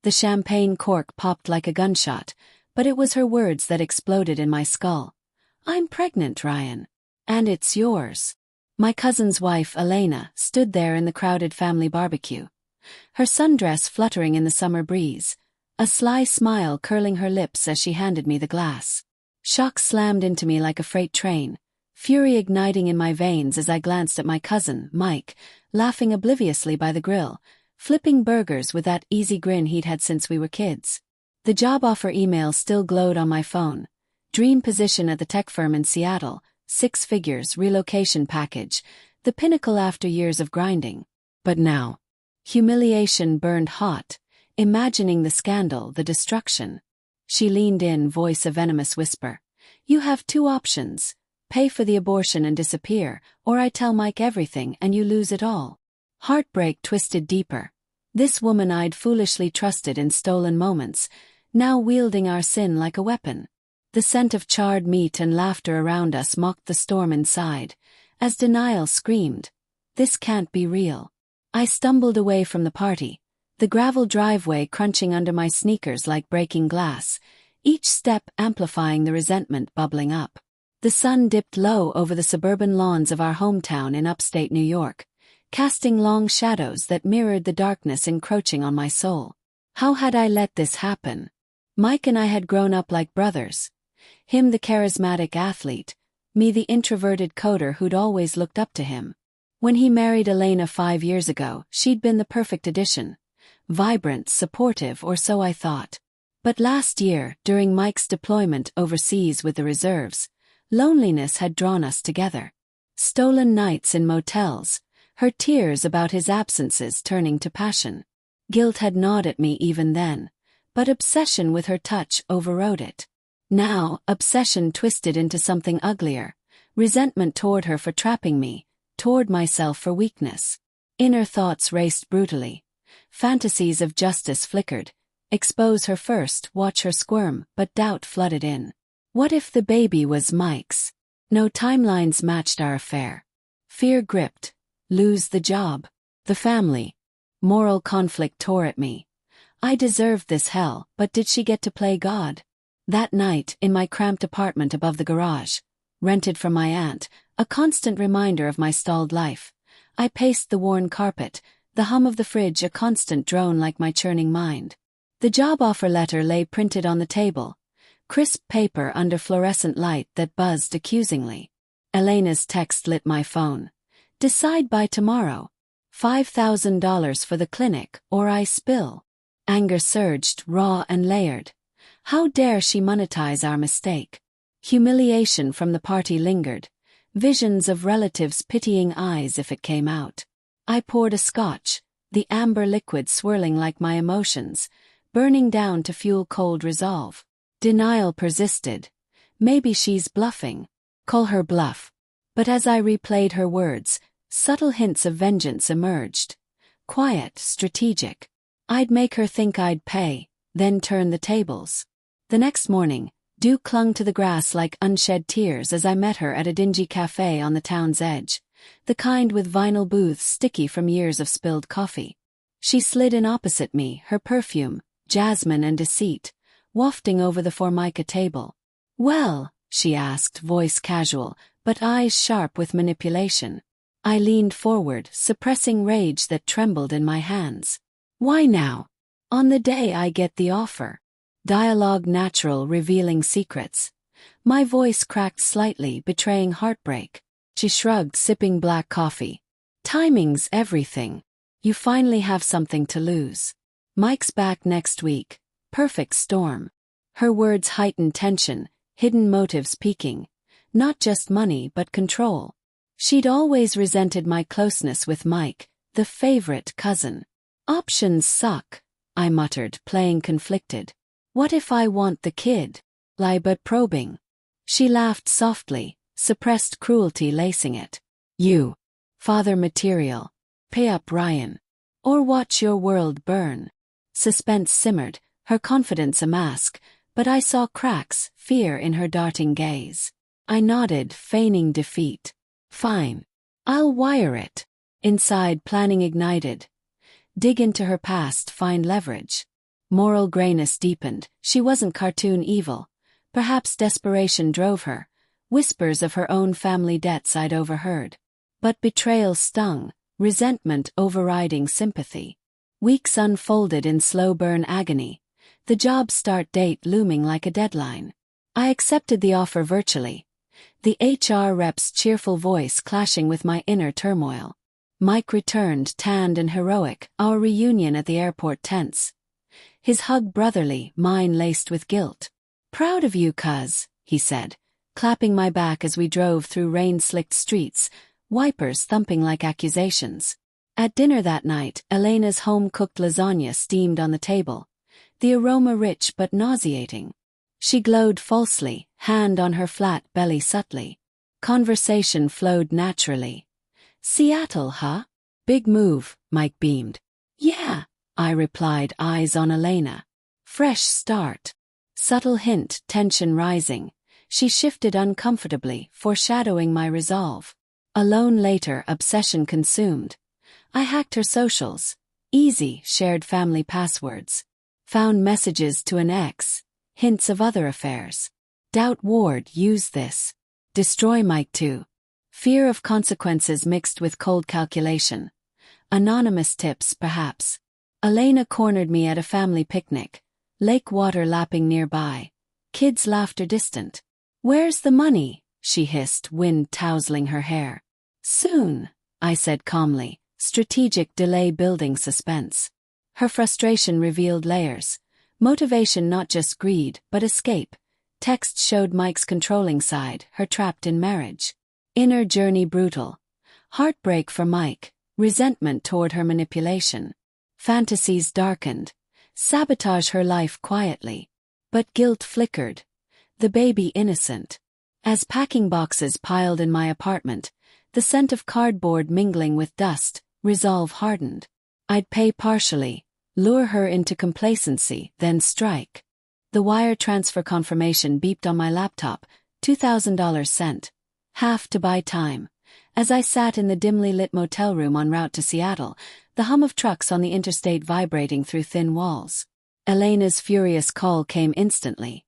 The champagne cork popped like a gunshot, but it was her words that exploded in my skull. "I'm pregnant, Ryan. And it's yours." My cousin's wife, Elena, stood there in the crowded family barbecue. Her sundress fluttering in the summer breeze, a sly smile curling her lips as she handed me the glass. Shock slammed into me like a freight train, fury igniting in my veins as I glanced at my cousin, Mike, laughing obliviously by the grill, flipping burgers with that easy grin he'd had since we were kids. The job offer email still glowed on my phone. Dream position at the tech firm in Seattle, 6 figures, relocation package, the pinnacle after years of grinding. But now, humiliation burned hot, imagining the scandal, the destruction. She leaned in, voice a venomous whisper. "You have 2 options. Pay for the abortion and disappear, or I tell Mike everything and you lose it all." Heartbreak twisted deeper. This woman I'd foolishly trusted in stolen moments, now wielding our sin like a weapon. The scent of charred meat and laughter around us mocked the storm inside, as denial screamed, "This can't be real." I stumbled away from the party, the gravel driveway crunching under my sneakers like breaking glass, each step amplifying the resentment bubbling up. The sun dipped low over the suburban lawns of our hometown in upstate New York, casting long shadows that mirrored the darkness encroaching on my soul. How had I let this happen? Mike and I had grown up like brothers. Him the charismatic athlete, me the introverted coder who'd always looked up to him. When he married Elena 5 years ago, she'd been the perfect addition. Vibrant, supportive, or so I thought. But last year, during Mike's deployment overseas with the reserves, loneliness had drawn us together. Stolen nights in motels, her tears about his absences turning to passion. Guilt had gnawed at me even then, but obsession with her touch overrode it. Now, obsession twisted into something uglier, resentment toward her for trapping me, toward myself for weakness. Inner thoughts raced brutally. Fantasies of justice flickered. Expose her first, watch her squirm, but doubt flooded in. What if the baby was Mike's? No timelines matched our affair. Fear gripped. Lose the job. The family. Moral conflict tore at me. I deserved this hell, but did she get to play God? That night, in my cramped apartment above the garage, rented from my aunt, a constant reminder of my stalled life, I paced the worn carpet, the hum of the fridge a constant drone like my churning mind. The job offer letter lay printed on the table, crisp paper under fluorescent light that buzzed accusingly. Elena's text lit my phone. "Decide by tomorrow. $5,000 for the clinic, or I spill." Anger surged, raw and layered. How dare she monetize our mistake? Humiliation from the party lingered, visions of relatives' pitying eyes if it came out. I poured a scotch, the amber liquid swirling like my emotions, burning down to fuel cold resolve. Denial persisted. Maybe she's bluffing. Call her bluff. But as I replayed her words, subtle hints of vengeance emerged. Quiet, strategic. I'd make her think I'd pay, then turn the tables. The next morning, dew clung to the grass like unshed tears as I met her at a dingy cafe on the town's edge, the kind with vinyl booths sticky from years of spilled coffee. She slid in opposite me, her perfume, jasmine and deceit, wafting over the Formica table. "Well," she asked, voice casual, but eyes sharp with manipulation. I leaned forward, suppressing rage that trembled in my hands. "Why now? On the day I get the offer." Dialogue natural, revealing secrets. My voice cracked slightly, betraying heartbreak. She shrugged, sipping black coffee. "Timing's everything. You finally have something to lose. Mike's back next week. Perfect storm." Her words heightened tension, hidden motives peaking. Not just money but control. She'd always resented my closeness with Mike, the favorite cousin. "Options suck," I muttered, playing conflicted. "What if I want the kid?" Lie but probing. She laughed softly, suppressed cruelty lacing it. "You. Father material. Pay up, Ryan. Or watch your world burn." Suspense simmered, her confidence a mask, but I saw cracks, fear in her darting gaze. I nodded, feigning defeat. "Fine. I'll wire it." Inside, planning ignited. Dig into her past, find leverage. Moral grayness deepened. She wasn't cartoon evil. Perhaps desperation drove her. Whispers of her own family debts I'd overheard. But betrayal stung, resentment overriding sympathy. Weeks unfolded in slow-burn agony, the job start date looming like a deadline. I accepted the offer virtually, the HR rep's cheerful voice clashing with my inner turmoil. Mike returned, tanned and heroic, our reunion at the airport tense. His hug brotherly, mine laced with guilt. "Proud of you, cuz," he said, clapping my back as we drove through rain-slicked streets, wipers thumping like accusations. At dinner that night, Elena's home-cooked lasagna steamed on the table, the aroma rich but nauseating. She glowed falsely, hand on her flat belly subtly. Conversation flowed naturally. "Seattle, huh? Big move," Mike beamed. "Yeah," I replied, eyes on Elena. "Fresh start." Subtle hint, tension rising. She shifted uncomfortably, foreshadowing my resolve. Alone later, obsession consumed. I hacked her socials. Easy, shared family passwords. Found messages to an ex. Hints of other affairs. Doubt Ward used this. Destroy Mike too. Fear of consequences mixed with cold calculation. Anonymous tips, perhaps. Elena cornered me at a family picnic. Lake water lapping nearby. Kids' laughter distant. "Where's the money?" she hissed, wind tousling her hair. "Soon," I said calmly, strategic delay building suspense. Her frustration revealed layers. Motivation not just greed, but escape. Text showed Mike's controlling side, her trapped in marriage. Inner journey brutal. Heartbreak for Mike, resentment toward her manipulation. Fantasies darkened. Sabotage her life quietly. But guilt flickered. The baby innocent. As packing boxes piled in my apartment, the scent of cardboard mingling with dust, resolve hardened. I'd pay partially, lure her into complacency, then strike. The wire transfer confirmation beeped on my laptop, $2,000 sent. Half to buy time. As I sat in the dimly lit motel room en route to Seattle, the hum of trucks on the interstate vibrating through thin walls. Elena's furious call came instantly.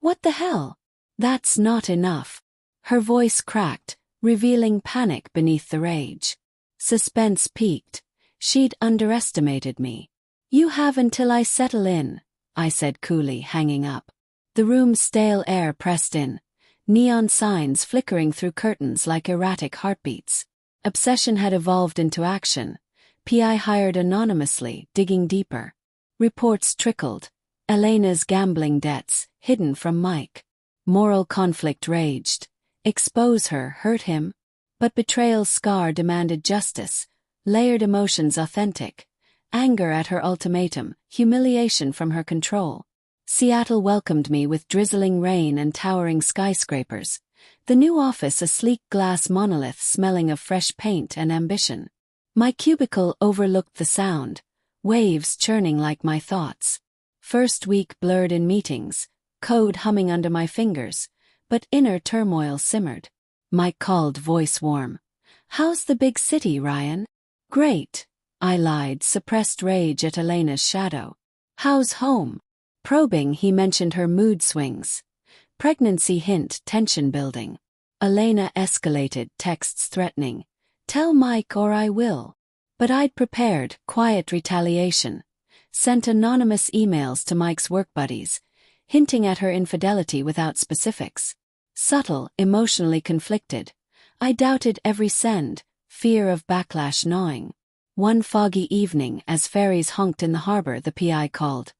"What the hell? That's not enough." Her voice cracked, revealing panic beneath the rage. Suspense peaked. She'd underestimated me. "You have until I settle in," I said coolly, hanging up. The room's stale air pressed in. Neon signs flickering through curtains like erratic heartbeats. Obsession had evolved into action. PI hired anonymously, digging deeper. Reports trickled. Elena's gambling debts, hidden from Mike. Moral conflict raged. Expose her, hurt him. But betrayal's scar demanded justice. Layered emotions authentic. Anger at her ultimatum, humiliation from her control. Seattle welcomed me with drizzling rain and towering skyscrapers. The new office a sleek glass monolith smelling of fresh paint and ambition. My cubicle overlooked the sound, waves churning like my thoughts. First week blurred in meetings, code humming under my fingers, but inner turmoil simmered. Mike called, voice warm. "How's the big city, Ryan?" "Great," I lied, suppressed rage at Elena's shadow. "How's home?" Probing, he mentioned her mood swings. Pregnancy hint, tension building. Elena escalated, texts threatening. "Tell Mike or I will." But I'd prepared, quiet retaliation. Sent anonymous emails to Mike's work buddies, hinting at her infidelity without specifics. Subtle, emotionally conflicted. I doubted every send, fear of backlash gnawing. One foggy evening, as ferries honked in the harbor, the PI called.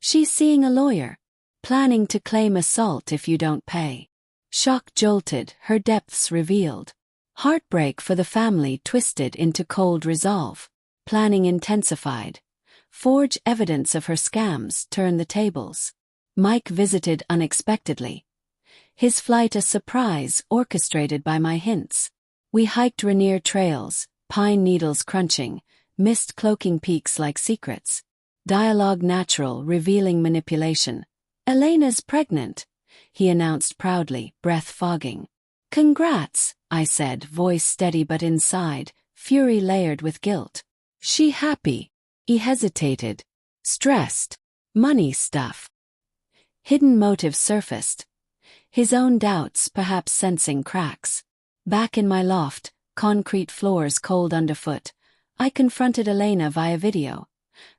"She's seeing a lawyer. Planning to claim assault if you don't pay." Shock jolted, her depths revealed. Heartbreak for the family twisted into cold resolve. Planning intensified. Forge evidence of her scams, turn the tables. Mike visited unexpectedly. His flight a surprise, orchestrated by my hints. We hiked Rainier trails, pine needles crunching, mist cloaking peaks like secrets. Dialogue natural, revealing manipulation. "Elena's pregnant," he announced proudly, breath fogging. "Congrats," I said, voice steady but inside, fury layered with guilt. "She happy?" He hesitated. "Stressed." Money stuff. Hidden motives surfaced. His own doubts perhaps sensing cracks. Back in my loft, concrete floors cold underfoot, I confronted Elena via video.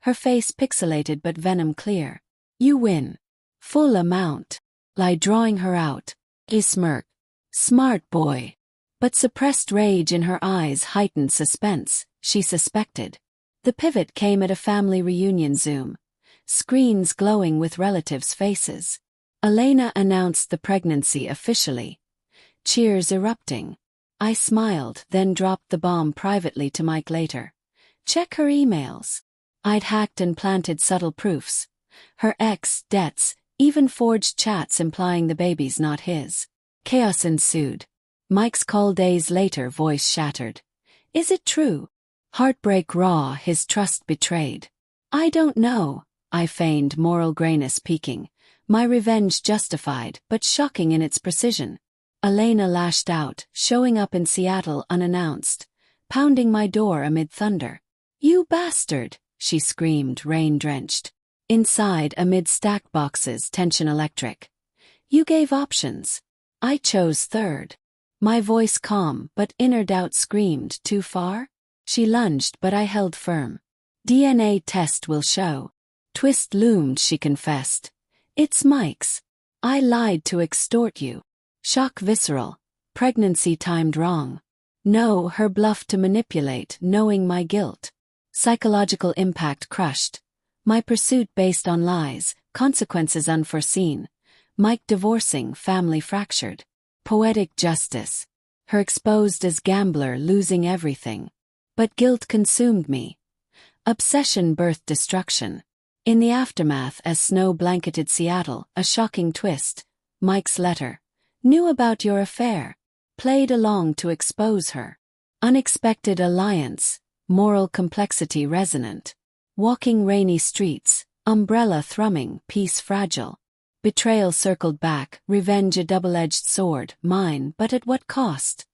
Her face pixelated but venom clear. You win. Full amount. Lie drawing her out. A smirk. Smart boy. But suppressed rage in her eyes heightened suspense, she suspected. The pivot came at a family reunion Zoom. Screens glowing with relatives' faces. Elena announced the pregnancy officially. Cheers erupting. I smiled, then dropped the bomb privately to Mike later. Check her emails. I'd hacked and planted subtle proofs. Her ex, debts, even forged chats implying the baby's not his. Chaos ensued. Mike's call days later, voice shattered. Is it true? Heartbreak raw, his trust betrayed. I don't know, I feigned, moral grayness peaking. My revenge justified, but shocking in its precision. Elena lashed out, showing up in Seattle unannounced, pounding my door amid thunder. You bastard, she screamed, rain-drenched. Inside, amid stacked boxes, tension electric. You gave options. I chose third. My voice calm, but inner doubt screamed, too far? She lunged, but I held firm. DNA test will show. Twist loomed, she confessed. It's Mike's. I lied to extort you. Shock visceral. Pregnancy timed wrong. No, her bluff to manipulate, knowing my guilt. Psychological impact crushed. My pursuit based on lies, consequences unforeseen. Mike divorcing, family fractured. Poetic justice. Her exposed as gambler, losing everything. But guilt consumed me. Obsession birthed destruction. In the aftermath, as snow blanketed Seattle, a shocking twist. Mike's letter. Knew about your affair. Played along to expose her. Unexpected alliance. Moral complexity resonant. Walking rainy streets, umbrella thrumming, peace fragile. Betrayal circled back, revenge a double-edged sword, mine, but at what cost?